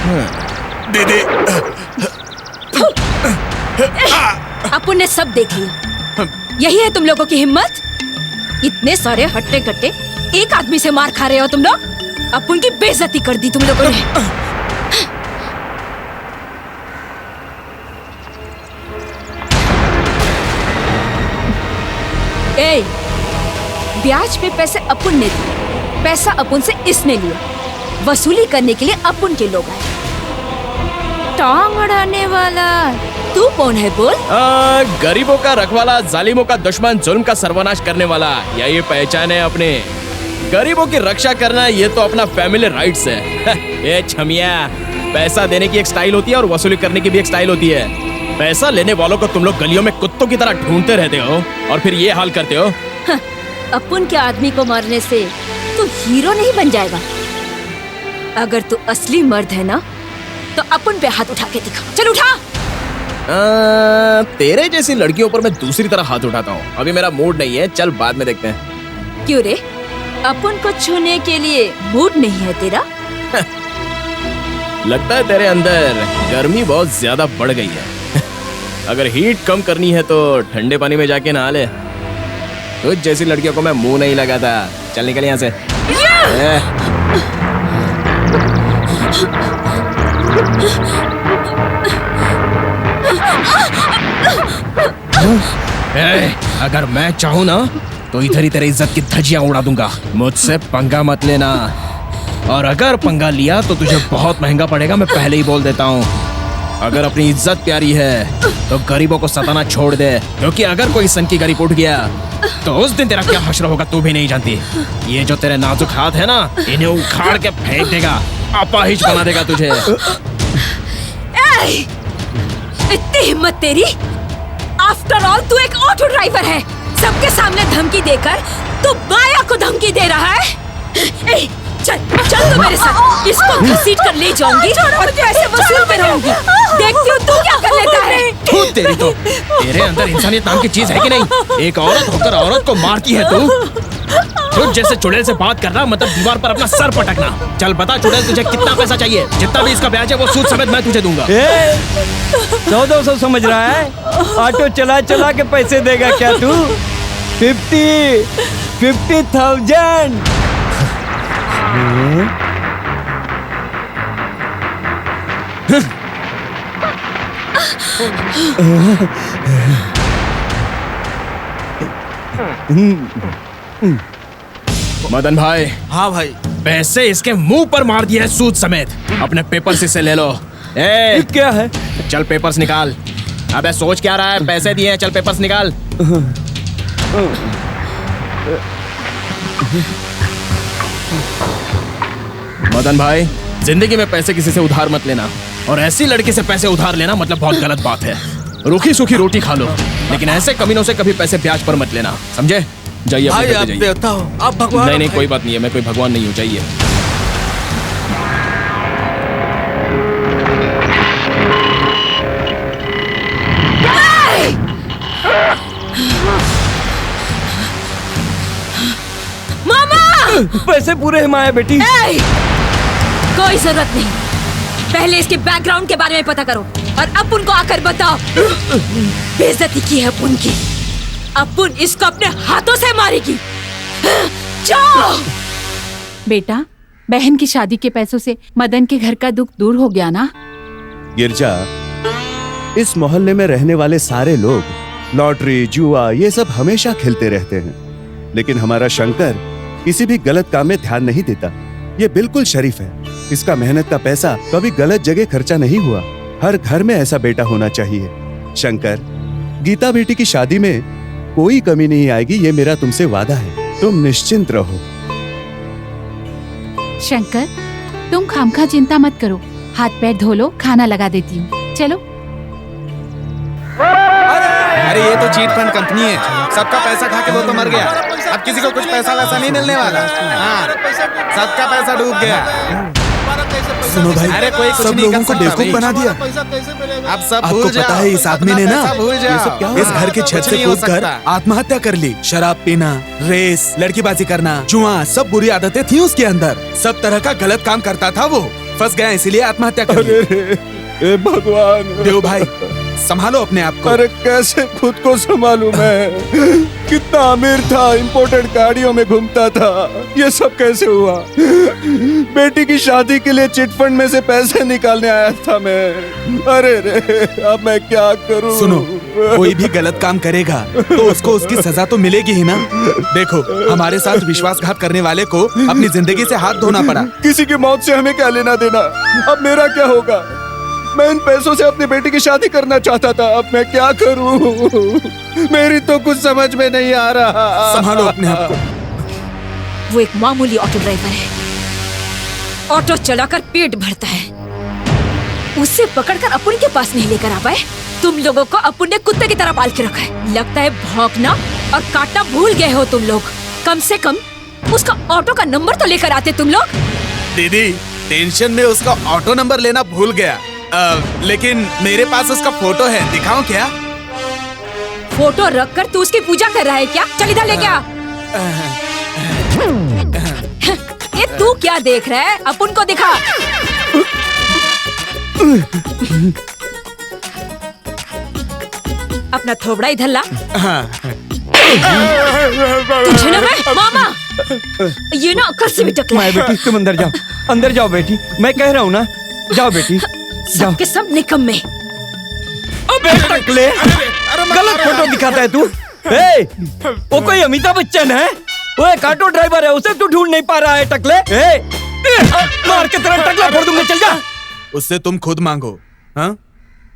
दीदी, अपुन ने सब देख लिया। यही है तुम लोगों की हिम्मत? इतने सारे हट्टे कट्टे एक आदमी से मार खा रहे हो तुम लोग। अपुन की बेइज्जती कर दी तुम लोगों ने। ए, ब्याज पे पैसे अपुन ने दिए, पैसा अपुन से इसने लिया। वसूली करने के लिए अपुन के लोग आए। टांग अड़ाने वाला तू कौन है बोल? गरीबों का रखवाला, जालिमों का दुश्मन, जुल्म का सर्वनाश करने वाला, यही पहचान है अपने। गरीबों की रक्षा करना ये तो अपना फैमिली राइट्स है। ये छमिया, पैसा देने की एक स्टाइल होती है और वसूली करने की भी एक स्टाइल होती है। पैसा लेने वालों को तुम लोग गलियों में कुत्तों की तरह ढूंढते रहते हो और फिर ये हाल करते हो। अपुन के आदमी को मारने से तू हीरो नहीं बन जाएगा। अगर तू असली मर्द है ना तो अपुन पे हाथ उठा के दिखा। चल उठा। तेरे जैसी लड़कियों पर मैं दूसरी तरह हाथ उठाता हूँ। अभी मेरा मूड नहीं है, चल बाद में देखते हैं। क्यों रे, अपुन को छूने के लिए मूड नहीं है तेरा? लगता है तेरे अंदर गर्मी बहुत ज्यादा बढ़ गई है। अगर हीट कम करनी है तो ठंडे पानी में जाके नहा ले। तुझ जैसी लड़कियों को मैं मुंह नहीं लगाता। चल निकल यहाँ से। अगर मैं चाहूँ ना तो इधर ही तेरी इज्जत की धज्जियां उड़ा दूंगा। मुझसे पंगा मत लेना, और अगर पंगा लिया तो तुझे बहुत महंगा पड़ेगा। मैं पहले ही बोल देता हूँ। अगर अपनी इज्जत प्यारी है तो गरीबों को सताना छोड़ दे, क्योंकि अगर कोई सन की गरीब उठ गया तो उस दिन तेरा क्या हश्र होगा तू भी नहीं जानती। ये जो तेरे नाजुक हाथ है ना, इन्हें उखाड़ के फेंक देगा, अपाहिज बना देगा तुझे। इतनी हिम्मत तेरी? आफ्टर ऑल तू एक ऑटो ड्राइवर है। सबके सामने धमकी देकर तू माया को धमकी दे रहा है। चल चल तू मेरे साथ। इसको घसीट कर ले जाऊंगी और पैसे वसूल में रहूंगी। देखती हूँ तू क्या कर लेता है। तेरी तो, तेरे अंदर इंसानियत नाम की चीज है कि नहीं? एक औरत होकर औरत को मारती है तू। तुझ जैसे चुड़ैल से बात करना मतलब दीवार पर अपना सर पटकना। चल बता चुड़ैल, तुझे कितना पैसा चाहिए? जितना भी इसका ब्याज है वो सूद समेत मैं तुझे दूंगा। 100-200 समझ रहा है? ऑटो चला चला के पैसे देगा क्या तू? 50,000। मदन भाई। हाँ भाई। पैसे इसके मुंह पर मार दिए सूद समेत। अपने पेपर्स इससे ले लो। क्या है? चल पेपर्स निकाल। अबे सोच क्या रहा है? पैसे दिए हैं, चल पेपर्स निकाल। मदन भाई, जिंदगी में पैसे किसी से उधार मत लेना, और ऐसी लड़की से पैसे उधार लेना मतलब बहुत गलत बात है। रूखी सूखी रोटी खा लो, लेकिन ऐसे कमीनों से कभी पैसे ब्याज पर मत लेना, समझे? जाइए भाई, आप देवता हो, आप भगवान। नहीं, कोई बात नहीं है, मैं कोई भगवान नहीं हूँ। जाइए। मामा! पैसे पूरे हैं माया बेटी। कोई जरूरत नहीं, पहले इसके बैकग्राउंड के बारे में पता करो और अपुन को आकर बताओ। बेइज्जती की है अपुन की। अपुन इसको अपने हाथों से मारेगी। जाओ। बेटा, बहन की शादी के पैसों से मदन के घर का दुख दूर हो गया ना? गिरजा, इस मोहल्ले में रहने वाले सारे लोग लॉटरी, जुआ ये सब हमेशा खेलते रहते हैं, लेकिन हमारा शंकर किसी भी गलत काम में ध्यान नहीं देता। ये बिल्कुल शरीफ है। इसका मेहनत का पैसा कभी गलत जगह खर्चा नहीं हुआ। हर घर में ऐसा बेटा होना चाहिए। शंकर, गीता बेटी की शादी में कोई कमी नहीं आएगी, ये मेरा तुमसे वादा है। तुम निश्चिंत रहो। शंकर, तुम खामखा चिंता मत करो। हाथ पैर धो लो, खाना लगा देती हूँ। चलो। अरे ये तो चीट फंड कंपनी है, सबका पैसा खा के वो तो मर गया। अब किसी को कुछ पैसा वैसा नहीं मिलने वाला। हाँ, सबका पैसा डूब गया। सुनो भाई, अरे कोई कुछ सब नहीं लोगों कर को बेवकूफ सकता बना दिया। अब सब आपको भूल जाओ। पता है इस आदमी ने ना भूल जाओ। इस घर के छत कुछ से नहीं हो कूद कर सकता। आत्महत्या कर ली। शराब पीना, रेस, लड़कीबाजी करना, जुआ, सब बुरी आदतें थी उसके अंदर। सब तरह का गलत काम करता था वो। फंस गया इसीलिए आत्महत्या कर ली। अरे रे, ए भगवान। देव भाई संभालो अपने आप को। अरे कैसे खुद को संभालूं मैं? कितना अमीर था, इंपोर्टेड गाड़ियों में घूमता था, ये सब कैसे हुआ? बेटी की शादी के लिए चिट फंड में से पैसे निकालने आया था मैं। अरे रे, अब मैं क्या करूं? सुनो, कोई भी गलत काम करेगा तो उसको उसकी सजा तो मिलेगी ही ना। देखो, हमारे साथ विश्वासघात करने वाले को अपनी जिंदगी से हाथ धोना पड़ा। किसी की मौत से हमें क्या लेना देना? अब मेरा क्या होगा? मैं इन पैसों से अपनी बेटी की शादी करना चाहता था, अब मैं क्या करूं? मेरी तो कुछ समझ में नहीं आ रहा। संभालो अपने आप को। वो एक मामूली ऑटो ड्राइवर है, ऑटो चलाकर पेट भरता है। उसे पकड़कर अपुन के पास नहीं लेकर आ पाए। तुम लोगों को अपुन ने कुत्ते की तरह पाल के रखा है। लगता है भौंकना और काटना भूल गए हो तुम लोग। कम से कम उसका ऑटो का नंबर तो लेकर आते तुम लोग। दीदी, टेंशन में उसका ऑटो नंबर लेना भूल गया। लेकिन मेरे पास उसका फोटो है, दिखाऊं क्या? फोटो रखकर तू उसकी पूजा कर रहा है क्या? चल इधर लेके आ। ये तू क्या देख रहा है? अपुन को दिखा। अपना थोबड़ा इधर ला। तुझे ना मैं मामा, ये ना अक्कर से भी टकला मैं है। बेटी तुम अंदर जाओ बेटी, मैं कह रहा हूँ ना, जाओ बेटी जाओ। सबके सब निकम्मे। अबे टकले, गलत फोटो दिखाता है तू। ए, वो कोई अमिताभ बच्चन है? वो एक ऑटो ड्राइवर है, उसे तू ढूंढ नहीं पा रहा है टकले। मार के तेरा टकला फोड़ दूंगा, चल जा। उससे तुम खुद मांगो। हाँ?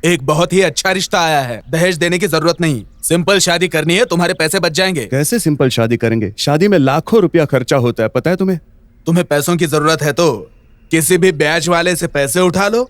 एक बहुत ही अच्छा रिश्ता आया है, दहेज देने की जरूरत नहीं। सिंपल शादी करनी है, तुम्हारे पैसे बच जाएंगे। कैसे सिंपल शादी करेंगे? शादी में लाखों रुपया खर्चा होता है, पता है तुम्हें? तुम्हें पैसों की जरूरत है तो किसी भी ब्याज वाले से पैसे उठा लो।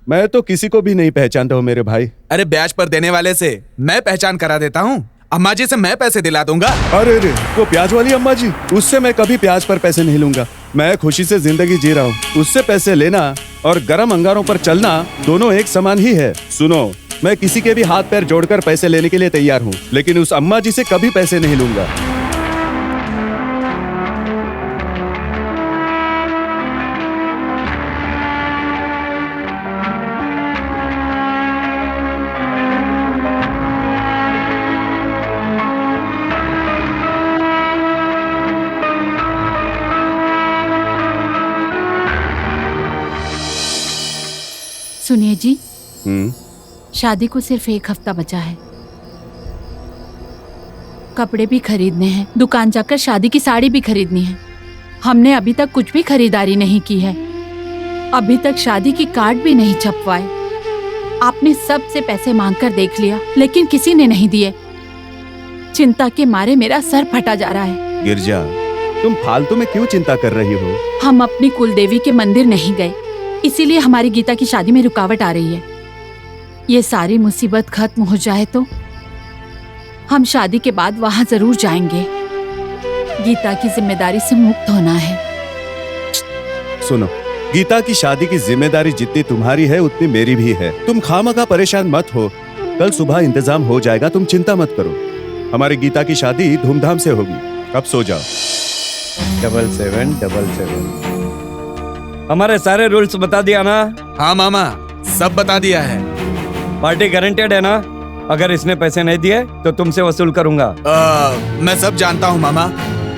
मैं तो किसी को भी नहीं पहचानता हूँ मेरे भाई। अरे ब्याज पर देने वाले से मैं पहचान करा देता हूँ। अम्मा जी से मैं पैसे दिला दूंगा। अरे रे, वो प्याज वाली अम्मा जी, उससे मैं कभी प्याज पर पैसे नहीं लूंगा। मैं खुशी से जिंदगी जी रहा हूँ। उससे पैसे लेना और गर्म अंगारों पर चलना दोनों एक समान ही है। सुनो, मैं किसी के भी हाथ पैर जोड़कर पैसे लेने के लिए तैयार हूँ, लेकिन उस अम्मा जी से कभी पैसे नहीं लूंगा। सुनिए जी, शादी को सिर्फ एक हफ्ता बचा है। कपड़े भी खरीदने हैं, दुकान जाकर शादी की साड़ी भी खरीदनी है। हमने अभी तक कुछ भी खरीदारी नहीं की है। अभी तक शादी की कार्ड भी नहीं छपवाए। आपने सबसे पैसे मांगकर देख लिया, लेकिन किसी ने नहीं दिए। चिंता के मारे मेरा सर फटा जा रहा है। गिरजा, तुम फालतू में क्यों चिंता कर रही हो? हम अपनी कुलदेवी के मंदिर नहीं गए, इसीलिए हमारी गीता की शादी में रुकावट आ रही है। ये सारी मुसीबत खत्म हो जाए तो हम शादी के बाद वहां जरूर जाएंगे। गीता की जिम्मेदारी से मुक्त होना है। सुनो, गीता की शादी की जिम्मेदारी जितनी तुम्हारी है उतनी मेरी भी है। तुम खामखा परेशान मत हो, कल सुबह इंतजाम हो जाएगा, तुम चिंता मत करो। हमारी गीता की शादी धूमधाम से होगी। अब सो जाओ। 7777। हमारे सारे रूल्स बता दिया ना? हाँ मामा, सब बता दिया है। पार्टी गारंटेड है ना? अगर इसने पैसे नहीं दिए तो तुमसे वसूल करूंगा। मैं सब जानता हूँ मामा।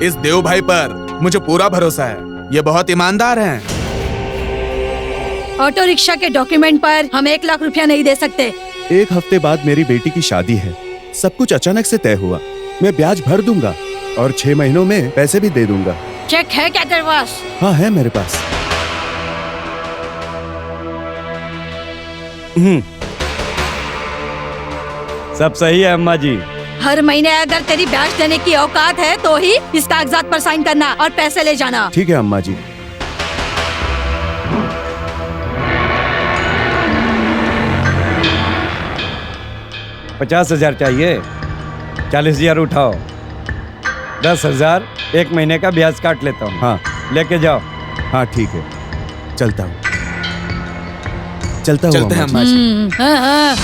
इस देव भाई पर मुझे पूरा भरोसा है, ये बहुत ईमानदार हैं। ऑटो रिक्शा के डॉक्यूमेंट पर हम 1 लाख रुपया नहीं दे सकते। 1 हफ्ते बाद मेरी बेटी की शादी है। सब कुछ अचानक से तय हुआ। मैं ब्याज भर दूंगा और 6 महीनों में पैसे भी दे दूंगा। चेक है क्या तेरे पास? हाँ, है मेरे पास। सब सही है अम्मा जी। हर महीने अगर तेरी ब्याज देने की औकात है तो ही इस कागजात पर साइन करना और पैसे ले जाना। ठीक है अम्मा जी। $50,000 चाहिए? 40,000 उठाओ। 10,000 1 महीने का ब्याज काट लेता हूँ। हाँ, लेके जाओ। हाँ ठीक है, चलता हूँ। चलते हैं अम्मा जी। हाँ, हाँ।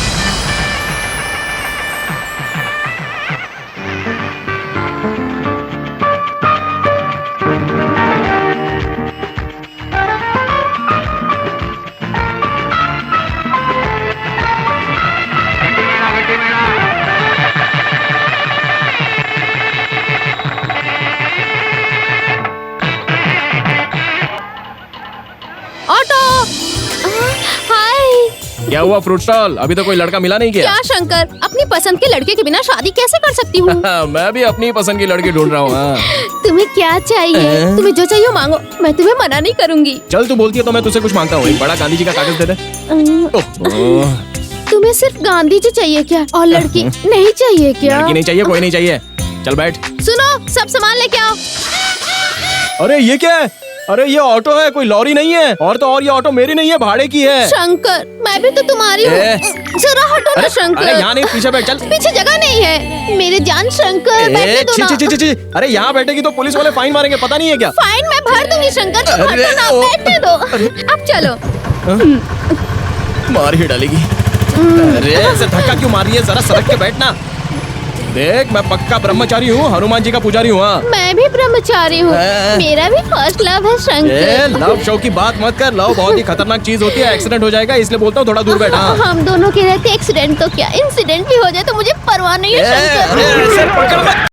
हाय। क्या हुआ फ्रूट स्टॉल? अभी तो कोई लड़का मिला नहीं क्या? क्या शंकर, अपनी पसंद के लड़के के बिना शादी कैसे कर सकती हूँ? मैं भी अपनी पसंद की लड़की ढूंढ रहा हूँ। हाँ। तुम्हें क्या चाहिए? तुम्हें जो चाहिए मांगो, मैं तुम्हें मना नहीं करूँगी। चल तू बोलती है तो मैं तुझसे कुछ मांगता हूँ। एक बड़ा गांधी जी का कागज दे दे। ओह, तुम्हें सिर्फ गांधी जी चाहिए क्या? और लड़की नहीं चाहिए क्या? लड़की नहीं चाहिए, कोई नहीं चाहिए। चल बैठ। सुनो, सब सामान लेके आओ। अरे ये क्या है? अरे ये ऑटो है, कोई लॉरी नहीं है। और तो और ये ऑटो मेरी नहीं है, भाड़े की है। शंकर, मैं भी तो तुम्हारी हूँ। जरा हटो ना शंकर। अरे यहाँ नहीं, पीछे बैठ। चल पीछे जगह नहीं है। मेरे जान शंकर, बैठने दो ना। छी। अरे यहाँ बैठेगी तो पुलिस वाले फाइन मारेंगे, पता नहीं है क्या? फाइन मैं भर दूंगी शंकर, तुम अरे, हटो ना, ओ। बैठने दो। अब चलो। मार ही डालेगी। अरे ऐसे धक्का क्यों मार रही है? जरा सड़क के बैठना। देख मैं पक्का ब्रह्मचारी हूँ, हनुमान जी का पुजारी हूँ। हाँ। मैं भी ब्रह्मचारी हूँ। मेरा भी फर्स्ट लव है शंकर। लव शो की बात मत कर। लव बहुत ही खतरनाक चीज होती है, एक्सीडेंट हो जाएगा, इसलिए बोलता हूँ थोड़ा दूर बैठा। हम दोनों के रहते एक्सीडेंट तो क्या, इंसिडेंट भी हो जाए तो मुझे परवाह नहीं है शंकर। अरे ऐसे पकड़ मत।